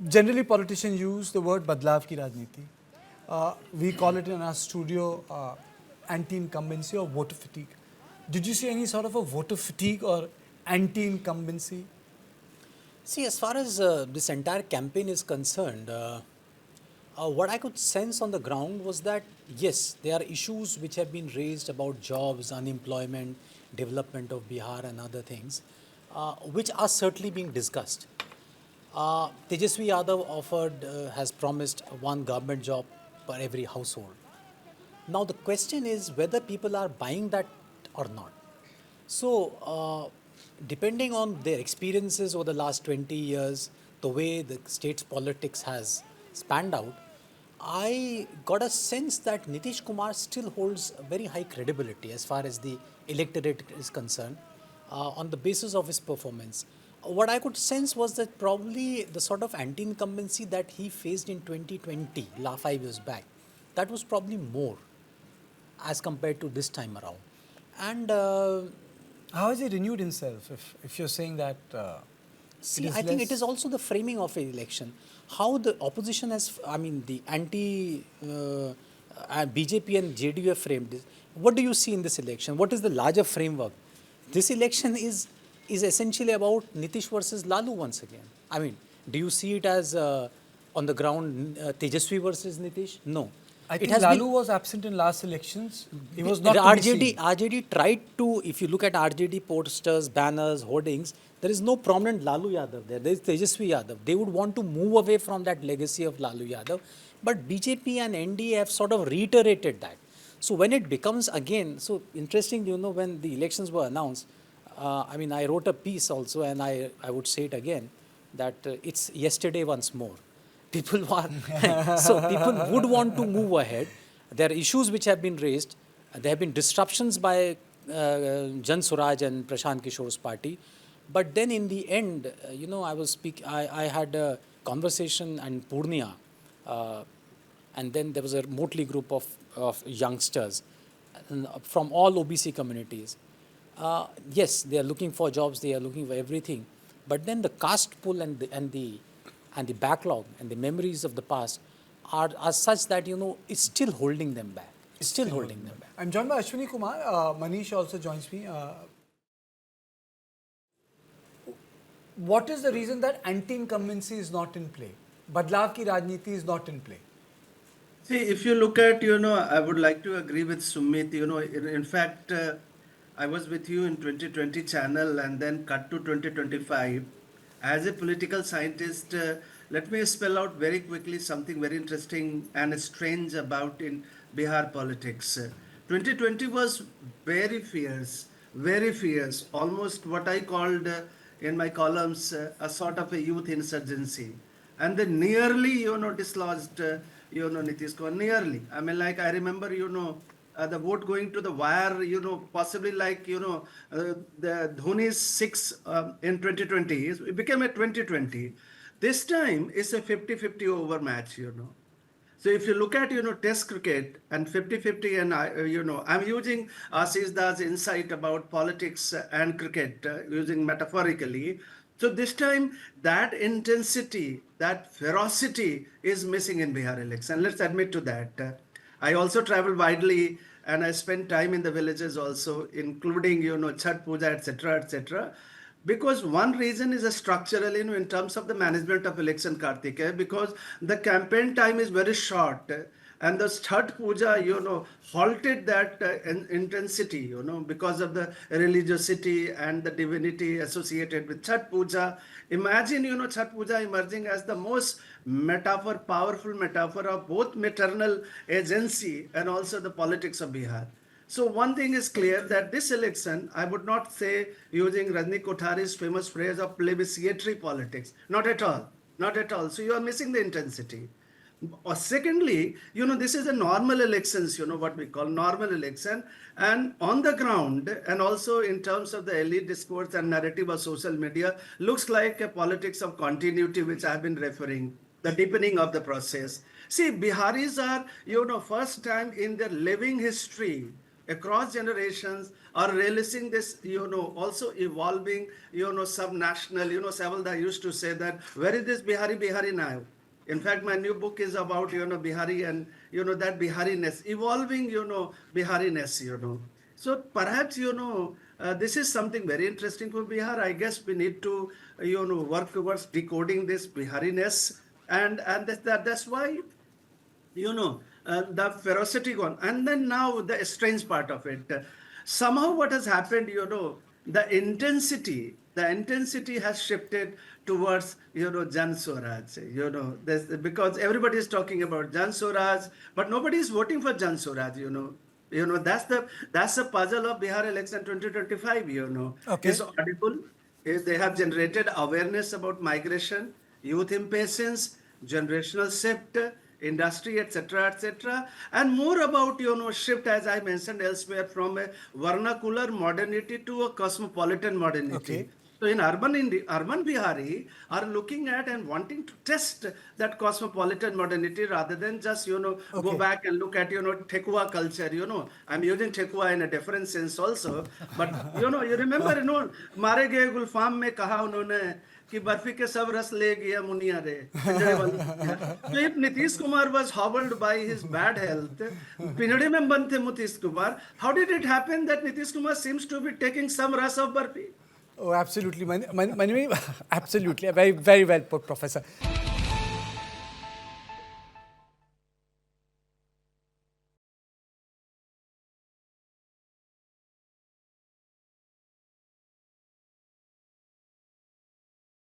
Generally, politicians use the word "badlav ki rajniti." We call it in our studio anti-incumbency or voter fatigue. Did you see any sort of a voter fatigue or anti-incumbency? See, as far as this entire campaign is concerned, what I could sense on the ground was that yes, there are issues which have been raised about jobs, unemployment, development of Bihar, and other things, which are certainly being discussed. Tejashwi Yadav has promised one government job per every household. Now, the question is whether people are buying that or not. So, depending on their experiences over the last 20 years, the way the state's politics has spanned out, I got a sense that Nitish Kumar still holds a very high credibility as far as the electorate is concerned on the basis of his performance. What I could sense was that probably the sort of anti-incumbency that he faced in 2020, 5 years back, that was probably more as compared to this time around. And How has he renewed himself? If you're saying that, see, I think it is also the framing of an election. How the opposition has, I mean, the BJP and JDU have framed this. What do you see in this election? What is the larger framework? This election is essentially about Nitish versus Lalu once again. I mean, do you see it as on the ground Tejashwi versus Nitish? No. I think Lalu was absent in last elections. He was not RJD tried to, if you look at RJD posters, banners, hoardings, there is no prominent Lalu Yadav there. There is Tejashwi Yadav. They would want to move away from that legacy of Lalu Yadav. But BJP and NDA have sort of reiterated that. So when it becomes again, so interesting, when the elections were announced, I mean, I wrote a piece also, and I would say it again, that it's yesterday once more. People would want to move ahead. There are issues which have been raised. There have been disruptions by Jan Suraj and Prashant Kishore's party. But then in the end, I had a conversation in Purnia, and then there was a motley group of youngsters from all OBC communities. Yes, they are looking for jobs, they are looking for everything. But then the caste pull and the backlog and the memories of the past are such that, it's still holding them back. It's still holding them back. I'm joined by Ashwini Kumar. Manish also joins me. What is the reason that anti-incumbency is not in play? Badlav ki Rajniti is not in play. See, if you look at, I would like to agree with Sumit, in fact, I was with you in 2020 channel and then cut to 2025. As a political scientist, let me spell out very quickly something very interesting and strange about in Bihar politics. 2020 was very fierce, almost what I called in my columns a sort of a youth insurgency. And they nearly, dislodged, Nitish Kumar, nearly. I mean, like I remember, the vote going to the wire, possibly like, the Dhoni's 6 in 2020, it became a 2020. This time it's a 50-50 over match, So if you look at, test cricket and 50-50 and, I'm using Ashish Das' insight about politics and cricket, using metaphorically. So this time that intensity, that ferocity is missing in Bihar election. Let's admit to that. I also travel widely and I spend time in the villages also, including, Chhat Puja, etc. Because one reason is a structural, in terms of the management of election, Karthik, because the campaign time is very short. And the Chhat Puja, halted that intensity, because of the religiosity and the divinity associated with Chhat Puja. Imagine, Chhat Puja emerging as the most powerful metaphor of both maternal agency and also the politics of Bihar. So one thing is clear that this election, I would not say using Rajni Kothari's famous phrase of plebiscitary politics. Not at all. Not at all. So you are missing the intensity. Or secondly, this is a normal elections, what we call normal election. And on the ground, and also in terms of the elite discourse and narrative of social media, looks like a politics of continuity, which I've been referring, the deepening of the process. See, Biharis are, first time in their living history, across generations are realizing this, also evolving, subnational, Savalda used to say that, where is this Bihari now? In fact, my new book is about, Bihari and, that Bihariness, evolving, Bihariness, So perhaps, this is something very interesting for Bihar. I guess we need to, work towards decoding this Bihariness. And that's why the ferocity gone. And then now the strange part of it. Somehow what has happened, the intensity has shifted towards, Jan Suraj, because everybody is talking about Jan Suraj, but nobody is voting for Jan Suraj, that's the puzzle of Bihar election 2025, Okay. His article is they have generated awareness about migration, youth impatience, generational shift, industry, etc., and more about, shift, as I mentioned elsewhere, from a vernacular modernity to a cosmopolitan modernity. Okay. So in urban Bihari are looking at and wanting to test that cosmopolitan modernity rather than just, go Okay. back and look at, Tekua culture, I'm using Tekua in a different sense also. But, you remember, मारे गए गुलफाम में कहा उन्होंने कि बर्फी के सब रस ले गया मुनिया रे. So if Nitish Kumar was hobbled by his bad health, पिंजड़े में बंद थे Nitish Kumar, how did it happen that Nitish Kumar seems to be taking some rus of burfi? Oh, absolutely. Absolutely. Very, very well put, Professor.